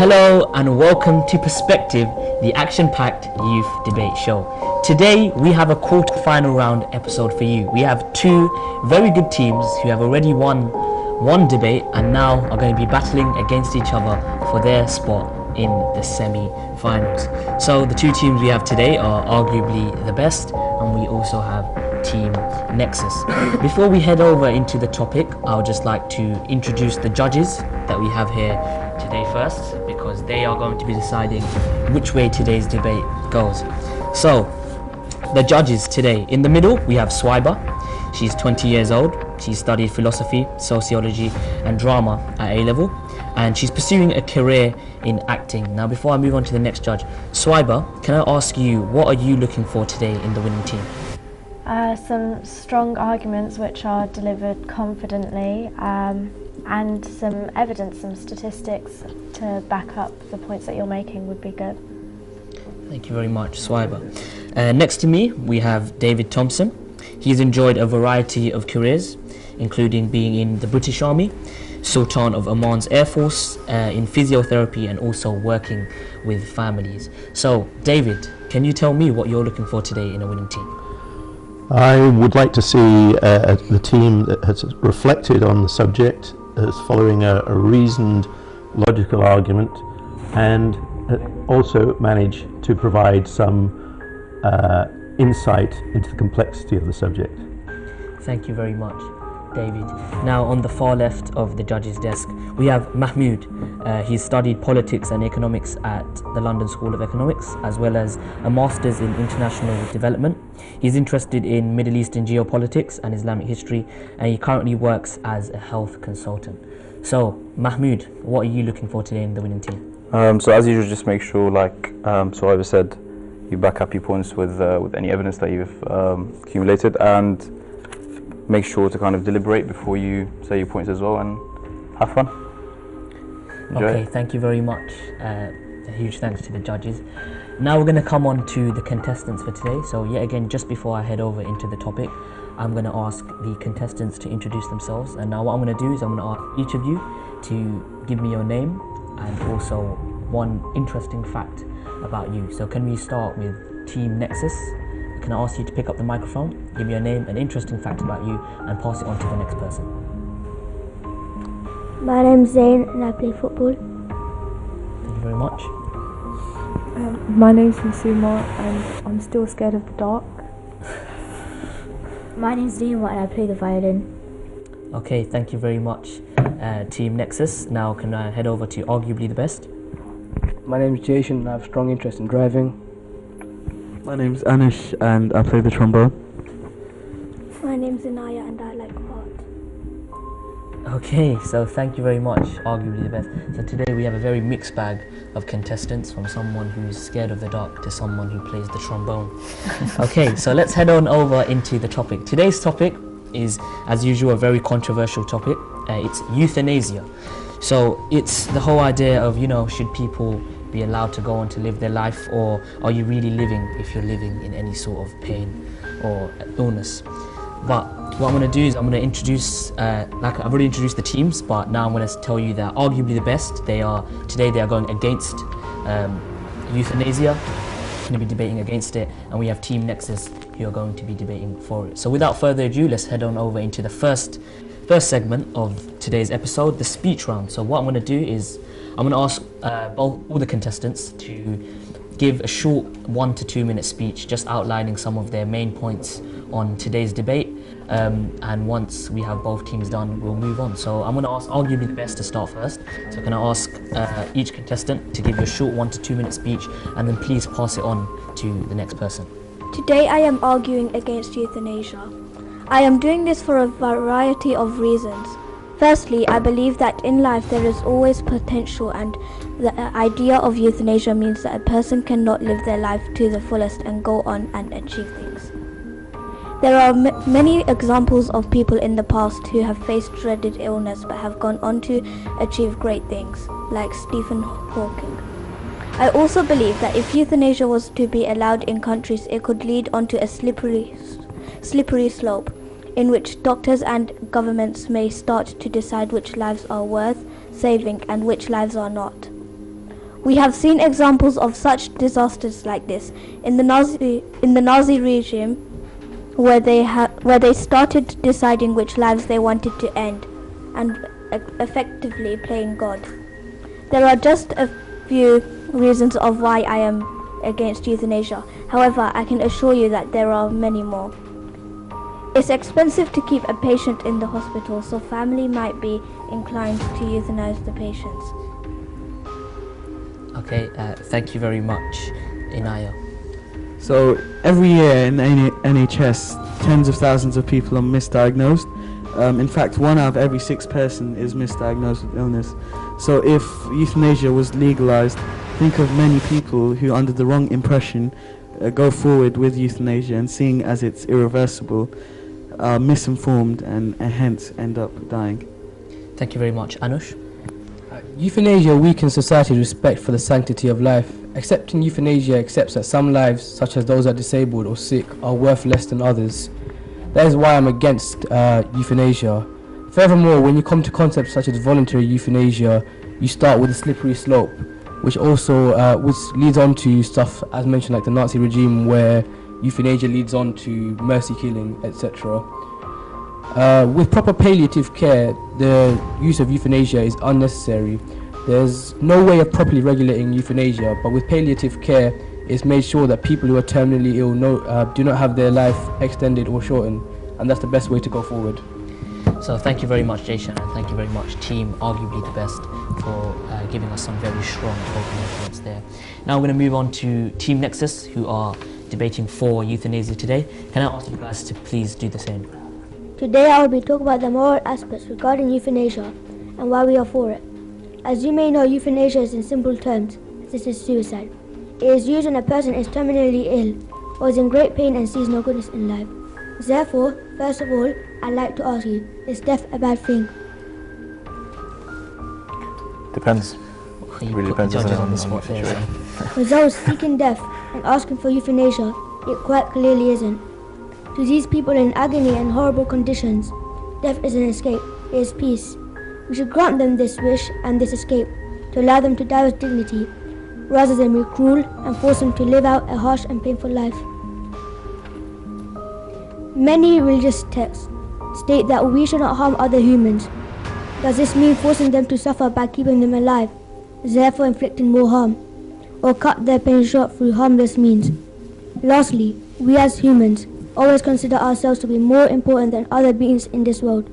Hello and welcome to Perspective, the action-packed youth debate show. Today we have a quarter-final round episode for you. We have two very good teams who have already won one debate and now are going to be battling against each other for their spot in the semi-finals. So the two teams we have today are arguably the best, and we also have Team Nexus. Before we head over into the topic, I would just like to introduce the judges that we have here today first, because they are going to be deciding which way today's debate goes. So, the judges today. In the middle, we have Swiber. She's 20 years old. She studied philosophy, sociology and drama at A-level, and she's pursuing a career in acting. Now, before I move on to the next judge, Swiber, can I ask you, what are you looking for today in the winning team? Some strong arguments which are delivered confidently, and some evidence, some statistics to back up the points that you're making would be good. Thank you very much, Swiber. Next to me, we have David Thompson. He's enjoyed a variety of careers, including being in the British Army, Sultan of Oman's Air Force, in physiotherapy, and also working with families. So, David, can you tell me what you're looking for today in a winning team? I would like to see the team that has reflected on the subject as following a reasoned, logical argument, and also manage to provide some insight into the complexity of the subject. Thank you very much, David. Now, on the far left of the judge's desk, we have Mahmoud. He's studied politics and economics at the London School of Economics, as well as a master's in international development. He's interested in Middle Eastern geopolitics and Islamic history, and he currently works as a health consultant. So, Mahmoud, what are you looking for today in the winning team? So as usual, just make sure, like Suhaib said, you back up your points with any evidence that you've accumulated, and make sure to kind of deliberate before you say your points as well, and have fun. Enjoy. Okay, thank you very much. A huge thanks to the judges. Now we're going to come on to the contestants for today. So yet again, just before I head over into the topic, I'm going to ask the contestants to introduce themselves. And now what I'm going to do is I'm going to ask each of you to give me your name and also one interesting fact about you. So can we start with Team Nexus? Can I ask you to pick up the microphone, give me your name, an interesting fact about you, and pass it on to the next person? My name's Zayn and I play football. Thank you very much. My name's Masuma and I'm still scared of the dark. My name's Nima and I play the violin. Okay, thank you very much, Team Nexus. Now can I head over to arguably the best? My name's Jason and I have strong interest in driving. My name's Anish and I play the trombone. My name's Anaya and I like art. Okay, so thank you very much, arguably the best. So today we have a very mixed bag of contestants, from someone who's scared of the dark to someone who plays the trombone. Okay, so let's head on over into the topic. Today's topic is, as usual, a very controversial topic. It's euthanasia. So it's the whole idea of, should people be allowed to go on to live their life, or are you really living if you're living in any sort of pain or illness? But what I'm going to do is I'm going to introduce, like I've already introduced the teams, but now I'm going to tell you that arguably the best, today they are going against euthanasia, going to be debating against it, and we have Team Nexus who are going to be debating for it. So without further ado, let's head on over into the first segment of today's episode, the speech round. So what I'm going to do is I'm going to ask all the contestants to give a short 1 to 2 minute speech, just outlining some of their main points on today's debate, and once we have both teams done, we'll move on. So I'm going to ask arguably the best to start first. So can I ask each contestant to give you a short 1 to 2 minute speech, and then please pass it on to the next person. Today I am arguing against euthanasia. I am doing this for a variety of reasons. Firstly, I believe that in life there is always potential, and the idea of euthanasia means that a person cannot live their life to the fullest and go on and achieve things. There are many examples of people in the past who have faced dreaded illness but have gone on to achieve great things, like Stephen Hawking. I also believe that if euthanasia was to be allowed in countries, it could lead onto a slippery slope, in which doctors and governments may start to decide which lives are worth saving and which lives are not. We have seen examples of such disasters like this in the Nazi regime, where they started deciding which lives they wanted to end and effectively playing God. There are just a few reasons of why I am against euthanasia. However, I can assure you that there are many more. It's expensive to keep a patient in the hospital, so family might be inclined to euthanize the patients. Okay, thank you very much, Inaya. So every year in the NHS, tens of thousands of people are misdiagnosed. In fact, 1 out of every 6 person is misdiagnosed with illness. So if euthanasia was legalized, think of many people who, under the wrong impression, go forward with euthanasia and seeing as it's irreversible, are misinformed and hence end up dying. Thank you very much. Anush? Euthanasia weakens society's respect for the sanctity of life. Accepting euthanasia accepts that some lives, such as those that are disabled or sick, are worth less than others. That is why I'm against euthanasia. Furthermore, when you come to concepts such as voluntary euthanasia, you start with a slippery slope, which also which leads on to stuff, as mentioned, like the Nazi regime, where euthanasia leads on to mercy killing, etc. With proper palliative care, the use of euthanasia is unnecessary. There's no way of properly regulating euthanasia, but with palliative care, it's made sure that people who are terminally ill do not have their life extended or shortened, and that's the best way to go forward. So thank you very much, Jason, and thank you very much, team, arguably the best, for giving us some very strong open evidence there. Now we're going to move on to Team Nexus, who are debating for euthanasia today. Can I ask you guys to please do the same? Today I will be talking about the moral aspects regarding euthanasia and why we are for it. As you may know, euthanasia is in simple terms, this is suicide. It is used when a person is terminally ill or is in great pain and sees no goodness in life. Therefore, first of all, I'd like to ask you, is death a bad thing? Depends. It really depends on the situation. For those seeking death and asking for euthanasia, it quite clearly isn't. To these people in agony and horrible conditions, death is an escape, it is peace. We should grant them this wish and this escape to allow them to die with dignity, rather than be cruel and force them to live out a harsh and painful life. Many religious texts state that we should not harm other humans. Does this mean forcing them to suffer by keeping them alive, therefore inflicting more harm, or cut their pain short through harmless means? Lastly, we as humans always consider ourselves to be more important than other beings in this world.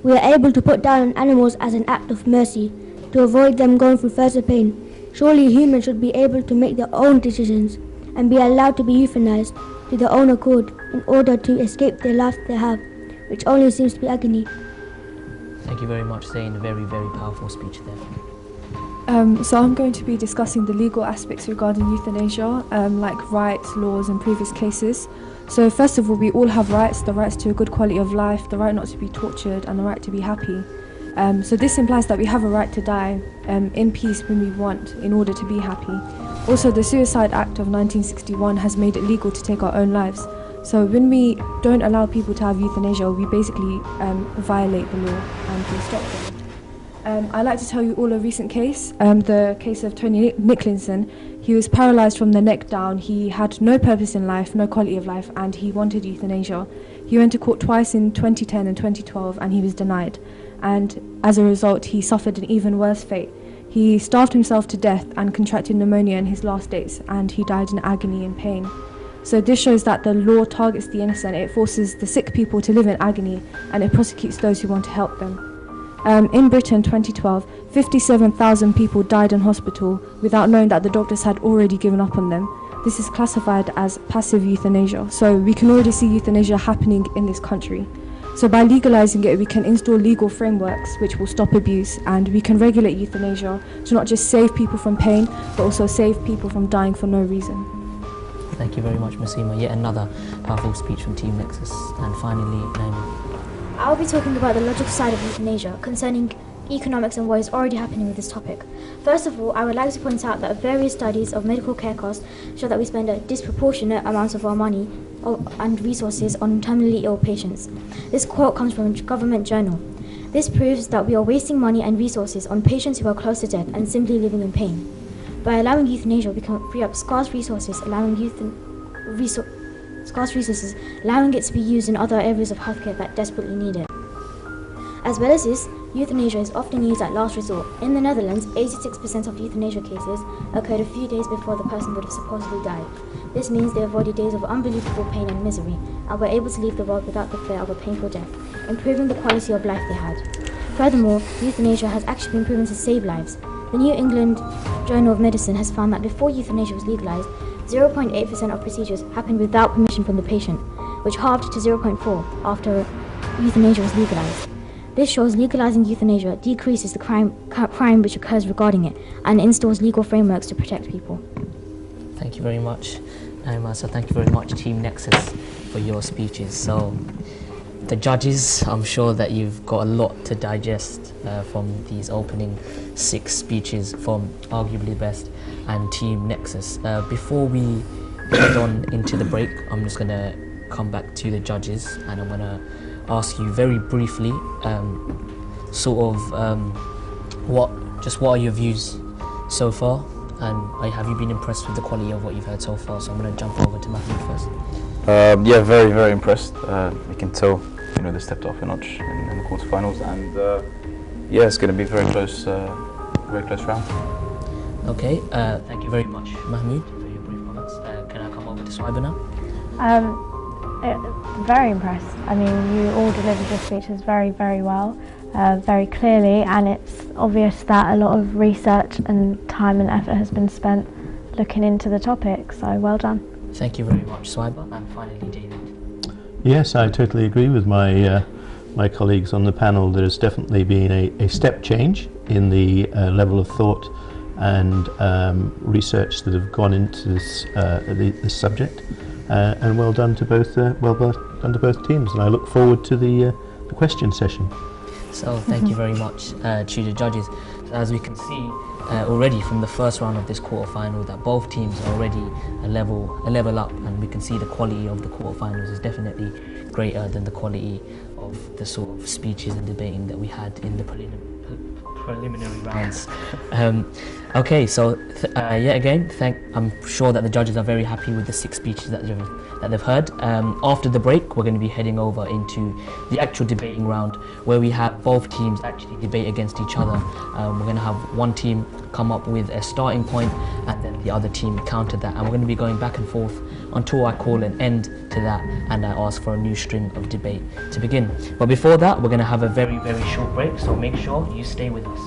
We are able to put down animals as an act of mercy to avoid them going through further pain. Surely humans should be able to make their own decisions and be allowed to be euthanized to their own accord in order to escape the life they have, which only seems to be agony. Thank you very much, Zain. A very, very powerful speech there. So I'm going to be discussing the legal aspects regarding euthanasia, like rights, laws and previous cases. So first of all, we all have rights, the rights to a good quality of life, the right not to be tortured and the right to be happy. So this implies that we have a right to die in peace when we want in order to be happy. Also, the Suicide Act of 1961 has made it legal to take our own lives. So when we don't allow people to have euthanasia, we basically violate the law and we stop them. I'd like to tell you all a recent case, the case of Tony Nicholson. He was paralysed from the neck down. He had no purpose in life, no quality of life, and he wanted euthanasia. He went to court twice in 2010 and 2012 and he was denied. And as a result, he suffered an even worse fate. He starved himself to death and contracted pneumonia in his last days, and he died in agony and pain. So this shows that the law targets the innocent, it forces the sick people to live in agony, and it prosecutes those who want to help them. In Britain, 2012, 57,000 people died in hospital without knowing that the doctors had already given up on them. This is classified as passive euthanasia, so we can already see euthanasia happening in this country. So by legalizing it, we can install legal frameworks which will stop abuse, and we can regulate euthanasia to not just save people from pain, but also save people from dying for no reason. Thank you very much, Masima. Yet another powerful speech from Team Nexus. And finally, Naima. I'll be talking about the logical side of euthanasia concerning economics and what is already happening with this topic. First of all, I would like to point out that various studies of medical care costs show that we spend a disproportionate amount of our money and resources on terminally ill patients. This quote comes from a government journal. This proves that we are wasting money and resources on patients who are close to death and simply living in pain. By allowing euthanasia, we can free up scarce resources, allowing it to be used in other areas of healthcare that desperately need it. As well as this, euthanasia is often used at last resort. In the Netherlands, 86% of euthanasia cases occurred a few days before the person would have supposedly died. This means they avoided days of unbelievable pain and misery, and were able to leave the world without the fear of a painful death, improving the quality of life they had. Furthermore, euthanasia has actually been proven to save lives. The New England Journal of Medicine has found that before euthanasia was legalized, 0.8% of procedures happened without permission from the patient, which halved to 0.4% after euthanasia was legalized. This shows legalizing euthanasia decreases the crime which occurs regarding it, and installs legal frameworks to protect people. Thank you very much. So thank you very much, Team Nexus, for your speeches. So the judges, I'm sure that you've got a lot to digest from these opening 6 speeches from Arguably Best and Team Nexus. Before we head on into the break, I'm just going to come back to the judges, and I'm going to ask you very briefly, what are your views so far, and have you been impressed with the quality of what you've heard so far? So I'm going to jump over to Matthew first. Yeah, very, very impressed. You can tell, they stepped off a notch in the quarterfinals, and yeah, it's going to be a very close round. Okay, thank you very much, Mahmood, for your brief comments. Can I come over to Swaiba now? Very impressed. I mean, you all delivered your speeches very, very well, very clearly, and it's obvious that a lot of research and time and effort has been spent looking into the topic, so well done. Thank you very much, Swaiba. And finally, David. Yes, I totally agree with my colleagues on the panel. There's definitely been a step change in the level of thought and research that have gone into this subject. And well done to both teams, and I look forward to the question session. So thank you very much to the judges. As we can see already from the first round of this quarterfinal, that both teams are already a level up, and we can see the quality of the quarterfinals is definitely greater than the quality of the sort of speeches and debating that we had in the preliminary rounds. Okay, so yet again, I'm sure that the judges are very happy with the 6 speeches that they've heard. After the break, we're going to be heading over into the actual debating round, where we have both teams actually debate against each other. We're going to have one team come up with a starting point, and then the other team counter that, and we're going to be going back and forth until I call an end to that, and I ask for a new string of debate to begin. But before that, we're going to have a very, very short break, so make sure you stay with us.